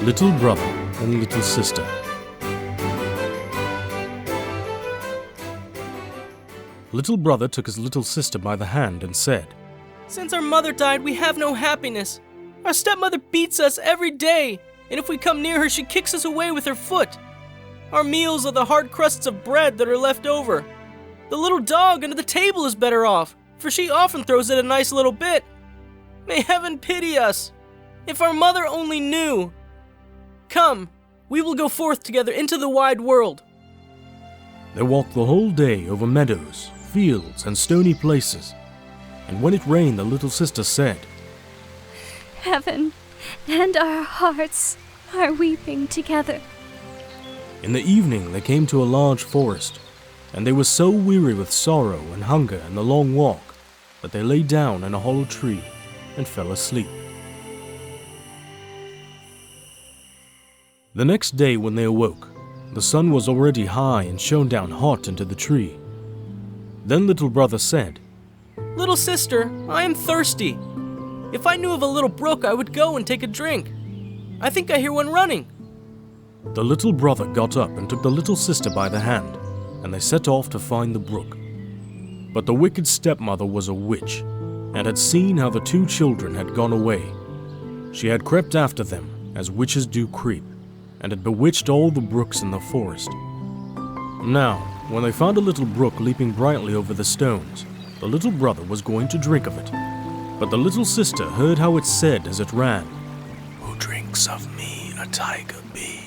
Little Brother and Little Sister. Little brother took his little sister by the hand and said, "Since our mother died, we have no happiness. Our stepmother beats us every day, and if we come near her, she kicks us away with her foot. Our meals are the hard crusts of bread that are left over. The little dog under the table is better off, for she often throws it a nice little bit. May heaven pity us. If our mother only knew. Come, we will go forth together into the wide world." They walked the whole day over meadows, fields, and stony places. And when it rained, the little sister said, "Heaven and our hearts are weeping together." In the evening they came to a large forest, and they were so weary with sorrow and hunger and the long walk that they lay down in a hollow tree and fell asleep. The next day when they awoke, the sun was already high and shone down hot into the tree. Then little brother said, "Little sister, I am thirsty. If I knew of a little brook, I would go and take a drink. I think I hear one running." The little brother got up and took the little sister by the hand, and they set off to find the brook. But the wicked stepmother was a witch, and had seen how the two children had gone away. She had crept after them, as witches do creep, and had bewitched all the brooks in the forest. Now, when they found a little brook leaping brightly over the stones, the little brother was going to drink of it. But the little sister heard how it said as it ran, "Who drinks of me, a tiger be?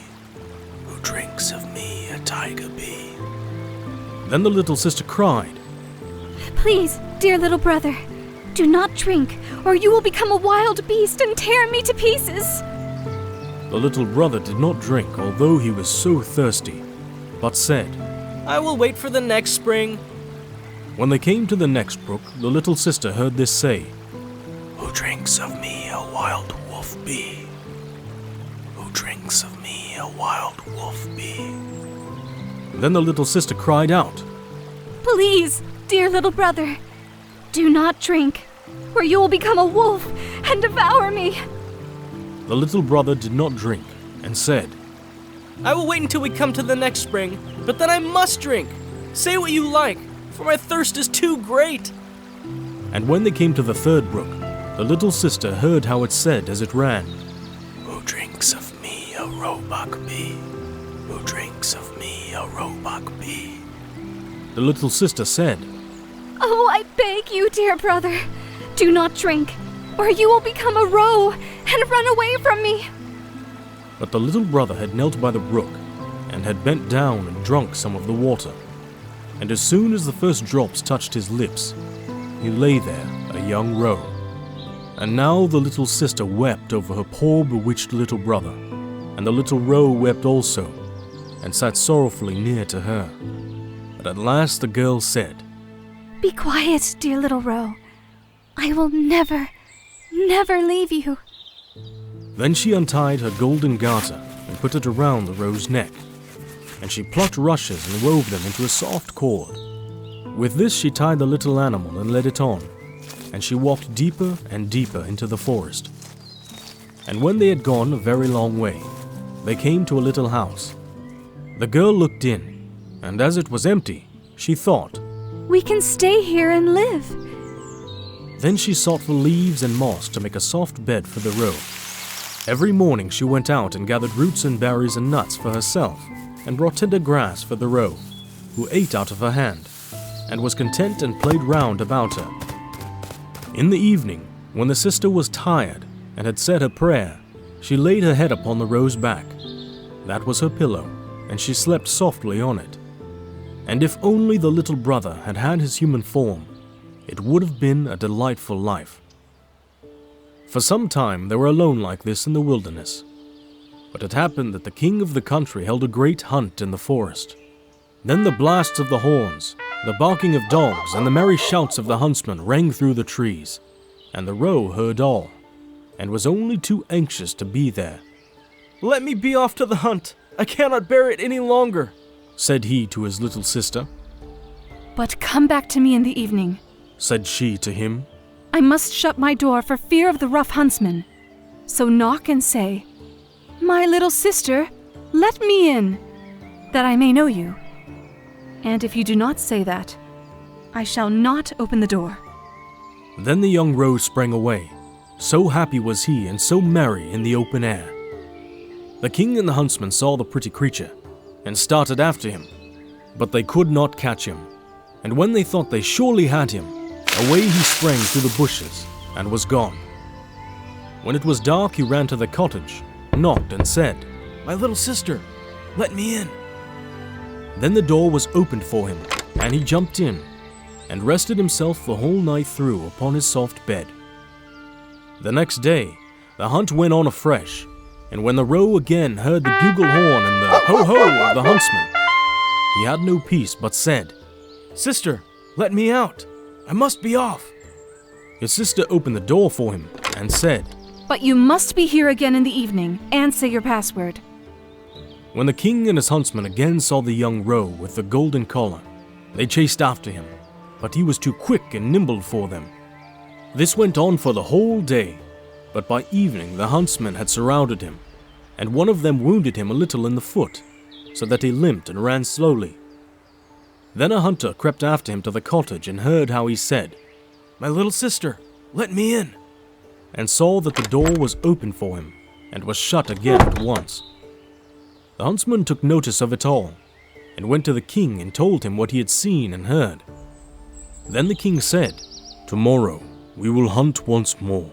Who drinks of me, a tiger be?" Then the little sister cried, "Please, dear little brother, do not drink, or you will become a wild beast and tear me to pieces." The little brother did not drink, although he was so thirsty, but said, "I will wait for the next spring." When they came to the next brook, the little sister heard this say, "Who drinks of me, a wild wolf be? Who drinks of me, a wild wolf be?" Then the little sister cried out, "Please, dear little brother, do not drink, or you will become a wolf and devour me." The little brother did not drink, and said, "I will wait until we come to the next spring, but then I must drink. Say what you like, for my thirst is too great." And when they came to the third brook, the little sister heard how it said as it ran, "Who drinks of me, a roebuck be? Who drinks of me, a roebuck be?" The little sister said, "Oh, I beg you, dear brother, do not drink, or you will become a roe and run away from me." But the little brother had knelt by the brook, and had bent down and drunk some of the water. And as soon as the first drops touched his lips, he lay there, a young roe. And now the little sister wept over her poor bewitched little brother, and the little roe wept also, and sat sorrowfully near to her. But at last the girl said, "Be quiet, dear little roe. I will never, never leave you." Then she untied her golden garter and put it around the roe's neck, and she plucked rushes and wove them into a soft cord. With this she tied the little animal and led it on, and she walked deeper and deeper into the forest. And when they had gone a very long way, they came to a little house. The girl looked in, and as it was empty, she thought, "We can stay here and live." Then she sought for leaves and moss to make a soft bed for the roe. Every morning she went out and gathered roots and berries and nuts for herself, and brought tender grass for the roe, who ate out of her hand, and was content and played round about her. In the evening, when the sister was tired and had said her prayer, she laid her head upon the roe's back. That was her pillow, and she slept softly on it. And if only the little brother had had his human form, it would have been a delightful life. For some time they were alone like this in the wilderness. But it happened that the king of the country held a great hunt in the forest. Then the blasts of the horns, the barking of dogs, and the merry shouts of the huntsmen rang through the trees, and the roe heard all, and was only too anxious to be there. "Let me be off to the hunt. I cannot bear it any longer," said he to his little sister. "But come back to me in the evening," said she to him. "I must shut my door for fear of the rough huntsman. So knock and say, My little sister, let me in, that I may know you. And if you do not say that, I shall not open the door." Then the young roe sprang away. So happy was he and so merry in the open air. The king and the huntsman saw the pretty creature and started after him, but they could not catch him. And when they thought they surely had him, away he sprang through the bushes and was gone. When it was dark, he ran to the cottage, knocked and said, My little sister, let me in. Then the door was opened for him, and he jumped in and rested himself the whole night through upon his soft bed. The next day, the hunt went on afresh, and when the roe again heard the bugle horn and the ho-ho of the huntsman, he had no peace but said, Sister, let me out. I must be off. His sister opened the door for him and said, But you must be here again in the evening and say your password. When the king and his huntsman again saw the young roe with the golden collar, they chased after him, but he was too quick and nimble for them. This went on for the whole day, but by evening the huntsmen had surrounded him, and one of them wounded him a little in the foot, so that he limped and ran slowly. Then a hunter crept after him to the cottage and heard how he said, My little sister, let me in. and saw that the door was open for him, and was shut again at once. The huntsman took notice of it all, and went to the king and told him what he had seen and heard. Then the king said, Tomorrow we will hunt once more.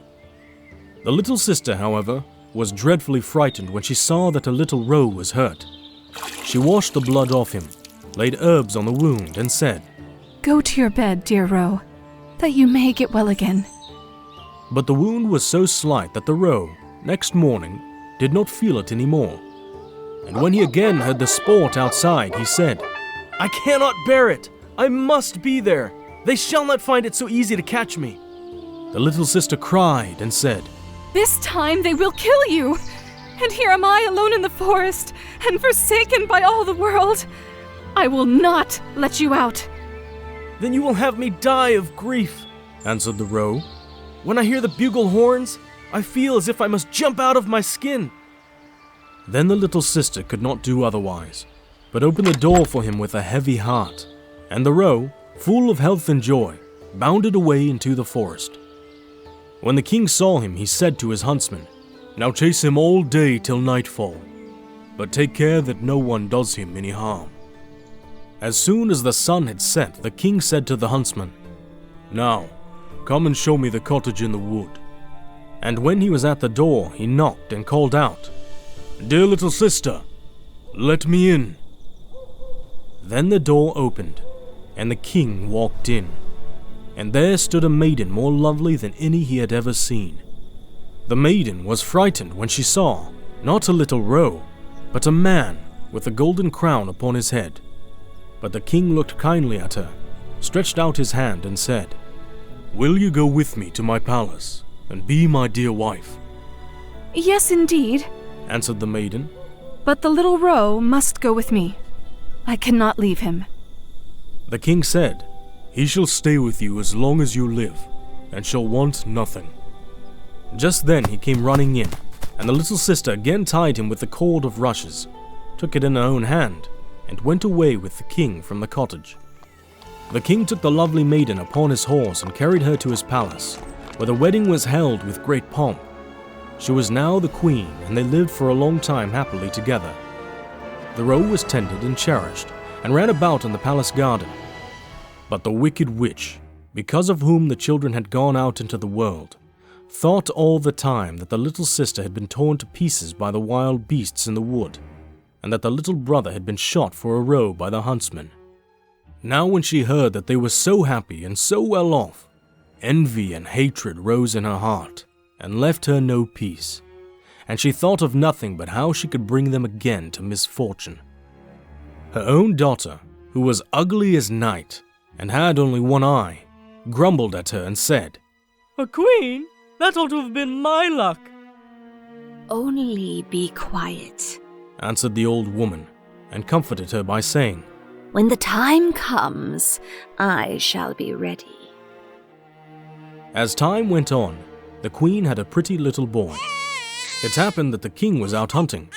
The little sister, however, was dreadfully frightened when she saw that a little roe was hurt. She washed the blood off him, laid herbs on the wound, and said, Go to your bed, dear roe, that you may get well again. But the wound was so slight that the roe, next morning, did not feel it any more. And when he again heard the sport outside, he said, I cannot bear it. I must be there. They shall not find it so easy to catch me. The little sister cried and said, This time they will kill you. And here am I alone in the forest and forsaken by all the world. I will not let you out. Then you will have me die of grief, answered the roe. When I hear the bugle horns, I feel as if I must jump out of my skin. Then the little sister could not do otherwise, but opened the door for him with a heavy heart, and the roe, full of health and joy, bounded away into the forest. When the king saw him, he said to his huntsman, Now chase him all day till nightfall, but take care that no one does him any harm. As soon as the sun had set, the king said to the huntsman, Now, come and show me the cottage in the wood. And when he was at the door, he knocked and called out, Dear little sister, let me in. Then the door opened, and the king walked in, and there stood a maiden more lovely than any he had ever seen. The maiden was frightened when she saw, not a little roe, but a man with a golden crown upon his head. But the king looked kindly at her, stretched out his hand, and said, Will you go with me to my palace, and be my dear wife? Yes, indeed, answered the maiden. But the little roe must go with me. I cannot leave him. The king said, He shall stay with you as long as you live, and shall want nothing. Just then he came running in, and the little sister again tied him with the cord of rushes, took it in her own hand, and went away with the king from the cottage. The king took the lovely maiden upon his horse and carried her to his palace, where the wedding was held with great pomp. She was now the queen, and they lived for a long time happily together. The roe was tended and cherished, and ran about in the palace garden. But the wicked witch, because of whom the children had gone out into the world, thought all the time that the little sister had been torn to pieces by the wild beasts in the wood, and that the little brother had been shot for a roe by the huntsman. Now when she heard that they were so happy and so well off, envy and hatred rose in her heart, and left her no peace, and she thought of nothing but how she could bring them again to misfortune. Her own daughter, who was ugly as night, and had only one eye, grumbled at her and said, A queen? That ought to have been my luck. Only be quiet, answered the old woman, and comforted her by saying, When the time comes, I shall be ready. As time went on, the queen had a pretty little boy. It happened that the king was out hunting,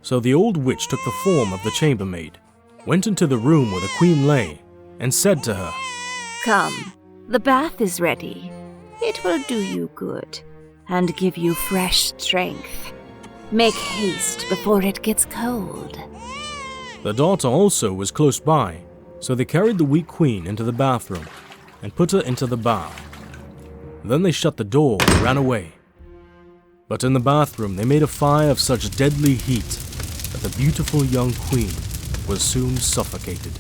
so the old witch took the form of the chambermaid, went into the room where the queen lay, and said to her, Come, the bath is ready. It will do you good and give you fresh strength. Make haste before it gets cold. The daughter also was close by, so they carried the weak queen into the bathroom and put her into the bath. Then they shut the door and ran away. But in the bathroom they made a fire of such deadly heat that the beautiful young queen was soon suffocated.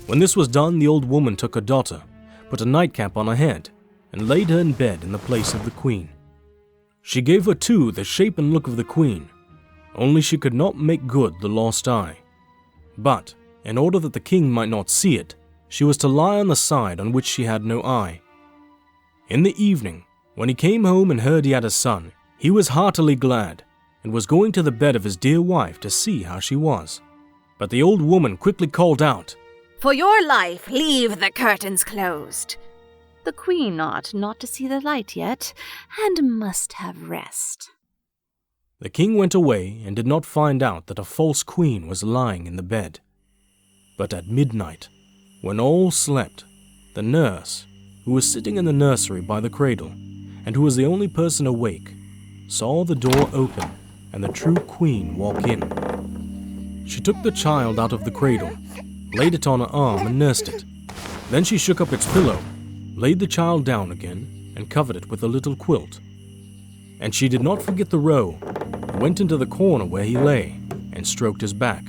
When this was done, the old woman took her daughter, put a nightcap on her head, and laid her in bed in the place of the queen. She gave her too the shape and look of the queen, only she could not make good the lost eye. But, in order that the king might not see it, she was to lie on the side on which she had no eye. In the evening, when he came home and heard he had a son, he was heartily glad, and was going to the bed of his dear wife to see how she was. But the old woman quickly called out, For your life, leave the curtains closed. The queen ought not to see the light yet, and must have rest. The king went away and did not find out that a false queen was lying in the bed. But at midnight, when all slept, the nurse, who was sitting in the nursery by the cradle, and who was the only person awake, saw the door open and the true queen walk in. She took the child out of the cradle, laid it on her arm and nursed it. Then she shook up its pillow, laid the child down again, and covered it with a little quilt. And she did not forget the roe, and went into the corner where he lay, and stroked his back.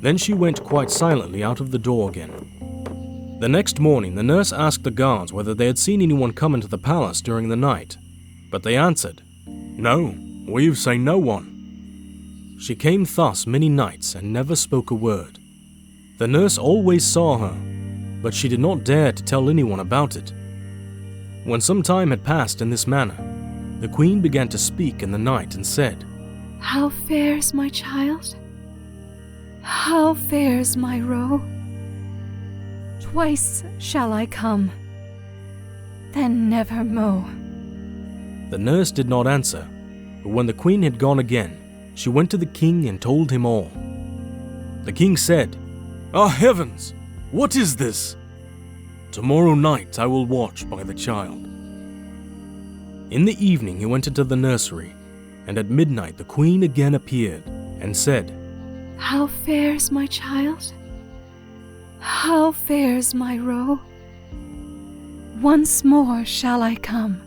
Then she went quite silently out of the door again. The next morning the nurse asked the guards whether they had seen anyone come into the palace during the night, but they answered, No, we've seen no one. She came thus many nights and never spoke a word. The nurse always saw her, but she did not dare to tell anyone about it. When some time had passed in this manner, the queen began to speak in the night and said, How fares my child? How fares my roe? Twice shall I come, then never mo. The nurse did not answer, but when the queen had gone again, she went to the king and told him all. The king said, Ah, heavens! What is this? Tomorrow night I will watch by the child. In the evening he went into the nursery, and at midnight the queen again appeared and said, How fares my child? How fares my roe? Once more shall I come,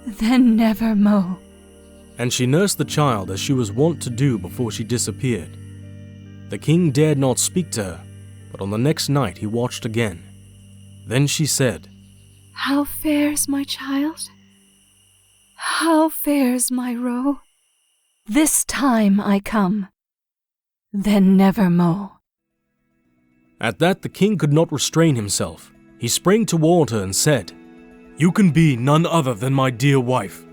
then never mo. And she nursed the child as she was wont to do before she disappeared. The king dared not speak to her, but on the next night he watched again. Then she said, How fares my child? How fares my roe? This time I come, then never mo. At that the king could not restrain himself. He sprang toward her and said, You can be none other than my dear wife.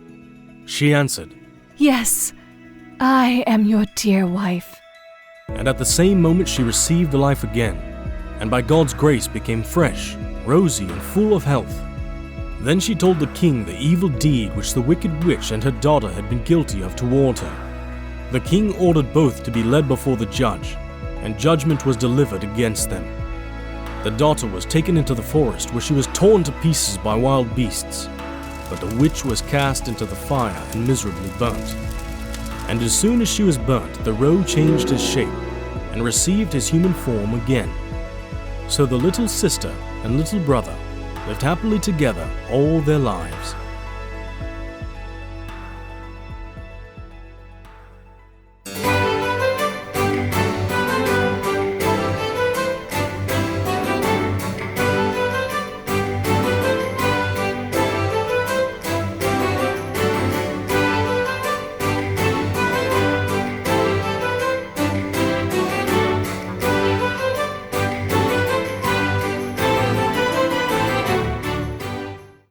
She answered, Yes, I am your dear wife. And at the same moment she received life again, and by God's grace became fresh, rosy, and full of health. Then she told the king the evil deed which the wicked witch and her daughter had been guilty of toward her. The king ordered both to be led before the judge, and judgment was delivered against them. The daughter was taken into the forest, where she was torn to pieces by wild beasts, but the witch was cast into the fire and miserably burnt. And as soon as she was burnt, the roe changed his shape and received his human form again. So the little sister and little brother lived happily together all their lives.